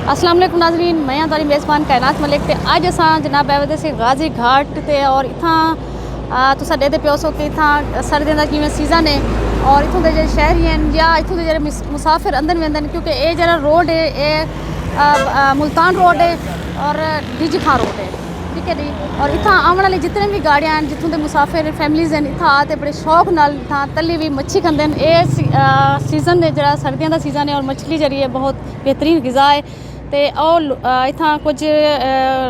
अस्सलाम वालेकुम नाज़रीन, मैं तुम्हारी मेज़बान कायनात मलिक ते अज असां जनाब आए से गाजी घाट ते और इत्थां तुसां ॾेदे पियो सो कि इत्थां सर्दियों का जिवें सीज़न है और इत्थों के जो शहरी हैं या इत्थों के जो मुसाफिर अंदर वेंदे हैं क्योंकि ये जो रोड है ये मुल्तान रोड है और डीजी खान रोड है, ठीक है जी। और इत्थां आने वाले जितने भी गाड़ियां हैं जितों के मुसाफिर फैमिलीज़ हैं इत्थां आते बड़े शौक नाल इत्थां तली हुई मच्छी खांदे हैं। ये सीज़न है जो सर्दियों का सीज़न है और मछली जी है बहुत बेहतरीन ग़िज़ा है। तो और इत्थां कुछ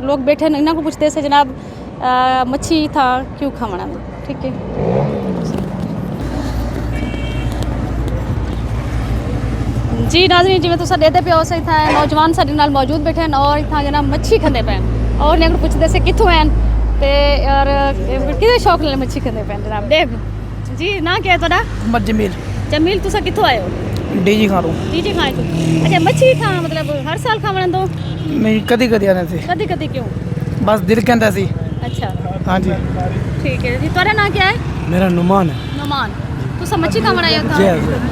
लोग बैठे हैं इन्हों को पुछते से जनाब मच्छी इत्थां क्यों खावना, ठीक है जी। नाज़रीन जिवें तुसां ॾेदे पियो से इत्थां नौजवान साडे नाल मौजूद बैठे हैं और इत्थां जनाब मच्छी खांदे पे और इन्हों को पुछते से कित्थों हैं ते और किहदे शौक नाल मच्छी खांदे पे जनाब। देव जी ना क्या है तुहाडा? जमील। जमील तुसां कित्थों आए हो? डीजी खानों। डीजी खान तो अच्छा मच्छी खां मतलब हर साल खावण दो? नहीं कदी कदी आने थे। कदी कदी क्यों? बस दिल कहता सी। अच्छा हाँ जी ठीक है जी। तुम्हारा नाम क्या है? मेरा नुमान है। नुमान तुसा मच्छी खावण आए हो?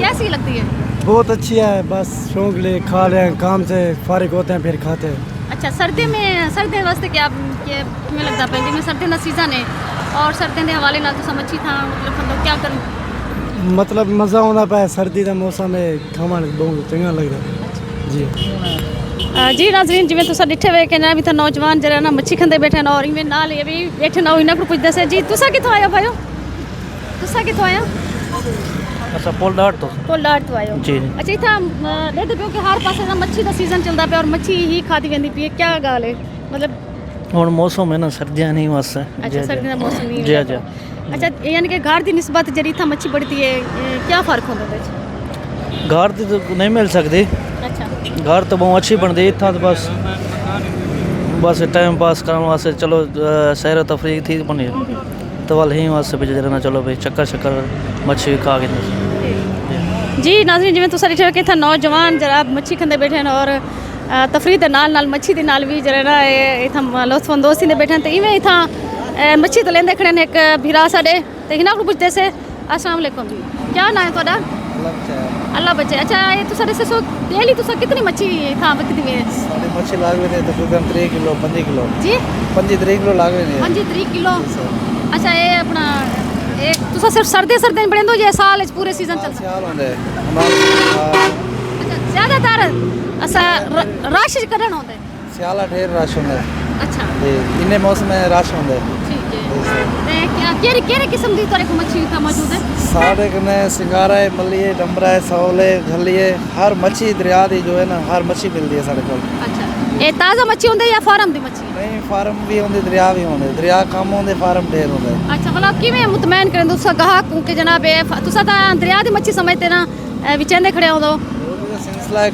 कैसी लगती है? बहुत अच्छी है, बस शौक ले खा रहे हैं, काम से फारिग होते हैं फिर खाते हैं। अच्छा सर्दी में सर्दी वास्ते क्या तुम्हें लगता है जिवें सर्दी का सीजन है और सर्दी के हवाले नाल तुसा मच्छी खां मतलब खांदे क्या करूं मतलब मज़ा आना पाए सर्दी का मौसम है खावन बहुत चंगा लगता है जी। जी नाज़रीन जिवें तुसा डिठे हुए कि जनाब इत्थे नौजवान जरा ना मच्छी खांदे बैठे और इवें नाल ये भी बैठे ना इन्हां को पुछदे से जी तुसा कित्थों आए हो भाईओ? तुसा कित्थों आए हो? अच्छा पोलडाट तो तो आए हो जी। अच्छा इतना देखते पियो कि हर पासे ना मच्छी का सीजन चलता पे और मच्छी ही खाती वेंदी पई क्या गल है मतलब हुण मौसम है ना सर्दियां नहीं वास्ते। अच्छा सर्दी का मौसम नहीं जी जी। अच्छा यानी कि घर की निस्बत जरी इतना मच्छी बढ़ती है क्या फर्क होता है? घर की तो नहीं मिल सकती। अच्छा घर तो बहुत अच्छी बनती इतना तो बस बस टाइम पास करने वास्ते चलो सैर तफरीक थी बनी तो वाल ही वास्ते भी ना चलो भाई चक्कर शक्कर मच्छी खा के जी। नाज़रीन जिवें तुसां ॾिठो कि इत्थां नौजवान जरा मच्छी खांदे बैठे हैं और तफरीह दे नाल नाल मच्छी दे नाल भी जरा ना इत्थां लुत्फ अंदोज़ थींदे बैठे हैं। तो इवें इत्थां मच्छी तो लेंदे खड़े एक भीरा साडे तो इन्हां को पुछदे से अस्सलाम वालेकुम जी क्या नाम है तुहाडा? अल्लाह बच्चे। अच्छा ये तुसां ॾिसे सो डेली तुसां कितनी मच्छी इत्थां विकदी है? साडी मच्छी लागवे ने तकरीबन 3 किलो 5 किलो जी 5-3 किलो लागवे ने 5-3 किलो। अच्छा ये अपना एक तुसा सिर्फ सर्दी में बड़ेंदो या साल पूरे सीजन चलता? साल होंदे अच्छा ज्यादातर असा रश कदन होंदे सियाला ढेर रश होंदे। अच्छा ते इन्ने मौसम में रश होंदे। ठीक है ते क्या केरे किस्म दी तोरे को मच्छी का मौजूद है? साढ़े कने सिंगारा है, मल्लिए, डंबरा है, सौले, घलिए हर मच्छी दरिया दी जो है ना हर मच्छी मिलती है साढ़े को। अच्छा ਇਹ ਤਾਜ਼ਾ ਮੱਛੀ ਹੁੰਦੀ ਜਾਂ ਫਾਰਮ ਦੀ ਮੱਛੀ ਨਹੀਂ ਫਾਰਮ ਵੀ ਹੁੰਦੇ ਦਰਿਆ ਵੀ ਹੁੰਦੇ ਦਰਿਆ ਕੰਮ ਹੁੰਦੇ ਫਾਰਮ ਢੇਰ ਹੁੰਦੇ अच्छा मतलब किवें मुतमैन करें तुसा गाहक को कि जनाब तुसा ता दरिया दी मच्छी समझते ना विचेंदे खड़े हो दो ਉਹਦਾ ਸਿਲਸਿਲਾ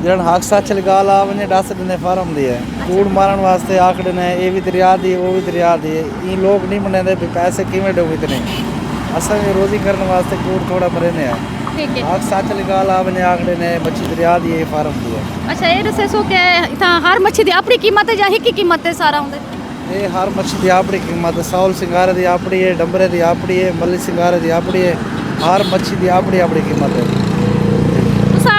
ਜਿਹੜਾ ਹਾਦਸਾ ਚਲ ਗਾਲ ਆ ਵਨੇ ਦੱਸ ਦਿੰਦੇ ਫਾਰਮ ਦੀ ਹੈ ਕੂੜ ਮਾਰਨ ਵਾਸਤੇ ਆਖੜੇ ਨੇ ਇਹ ਵੀ ਦਰਿਆ ਦੀ ਉਹ ਵੀ ਦਰਿਆ ਦੀ ਇਹ ਲੋਕ ਨਹੀਂ ਮੰਨਦੇ ਵੀ ਪੈਸੇ ਕਿਵੇਂ ਡੋਬ ਇਤਨੇ ਅਸਾਂ ਵੀ ਰੋਜ਼ੀ ਕਰਨ ਵਾਸਤੇ ਕੂੜ ਥੋੜਾ ਮਰੇ ਨੇ ਆ ठीक है ਹਾਦਸਾ ਚਲ ਗਾਲ ਆ ਵਨੇ ਆਖੜੇ ਨੇ ਮੱਛੀ ਦਰਿਆ ਦੀ ਇਹ ਫਾਰਮ ਦੀ ਹੈ अच्छा ये दसे सो कि इथा हर मच्छी दी अपनी कीमत है या ही की कीमत है सारा हुंदे ਇਹ ਹਰ ਮੱਛੀ ਦੀ ਆਪਣੀ ਕੀਮਤ ਹੈ ਸੌਲ ਸਿੰਗਾਰੇ ਦੀ ਆਪਣੀ ਹੈ ਡੰਬਰੇ ਦੀ ਆਪਣੀ ਹੈ ਮੱਲੀ ਸਿੰਗਾਰੇ ਦੀ ਆਪਣੀ ਹੈ ਹਰ ਮੱਛੀ ਦੀ ਆਪਣੀ ਆਪਣੀ ਕੀਮਤ ਹੈ तुसा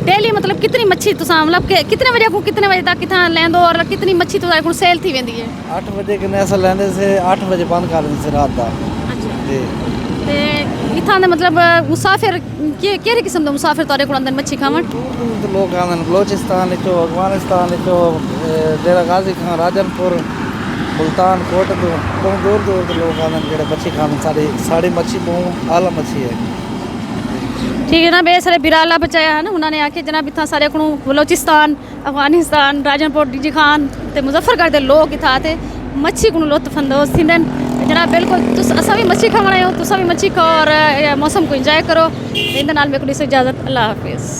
डेली मतलब कितनी मच्छी तुसा मतलब कि कितने बजे को कितने बजे तक किथा लेंदो और कितनी मच्छी तुसा को सेल थी वेंदी है 8 ਵਜੇ ਕਿੰਨੇ ਅਸਾਂ ਲੈਂਦੇ ਸੀ 8 ਵਜੇ ਬੰਦ ਕਰ ਦਿੰਦੇ ਸੀ ਰਾਤ ਦਾ अच्छा ਜੀ ਤੇ ਇਥਾਂ ਦੇ ਮਤਲਬ ਮੁਸਾਫਿਰ ਕਿਹੜੇ ਕਿਸਮ ਦੇ ਮੁਸਾਫਿਰ ਤੁਹਾਡੇ ਕੋਲ ਅੰਦਰ ਮੱਛੀ ਖਾਵਣ ਦੂਰ ਦੂਰ ਤੋਂ ਲੋਕ ਆਉਂਦੇ ਨੇ ਬਲੋਚਿਸਤਾਨ ਵਿੱਚੋਂ ਅਫਗਾਨਿਸਤਾਨ ਵਿੱਚੋਂ ਡੇਰਾ ਗਾਜ਼ੀ ਖਾਨ ਰਾਜਨਪੁਰ ਮੁਲਤਾਨ ਕੋਟ ਤੋਂ ਬਹੁਤ ਦੂਰ ਦੂਰ ਦੇ ਲੋਕ ਆਉਂਦੇ ਨੇ ਜਿਹੜੇ ਮੱਛੀ ਖਾਣ ਸਾਡੀ ਮੱਛੀ ਬਹੁਤ ਆਲਾ ਮੱਛੀ ਹੈ ठीक है ना बे सारे बिराला बचाया है ना उन्होंने आके जनाब इतना सारे को बलोचिस्तान अफगानिस्तान राजनपुर डीजी खान ते मुजफ्फरगढ़ के लोग इतना थे मच्छी को लुत्फ अंदोज थींदन जनाब बिल्कुल असा भी मच्छी खावण आयो तुसा भी मच्छी खाओ और मौसम को इंजॉय करो इन नाल मेरे को इजाज़त अल्लाह हाफिज़।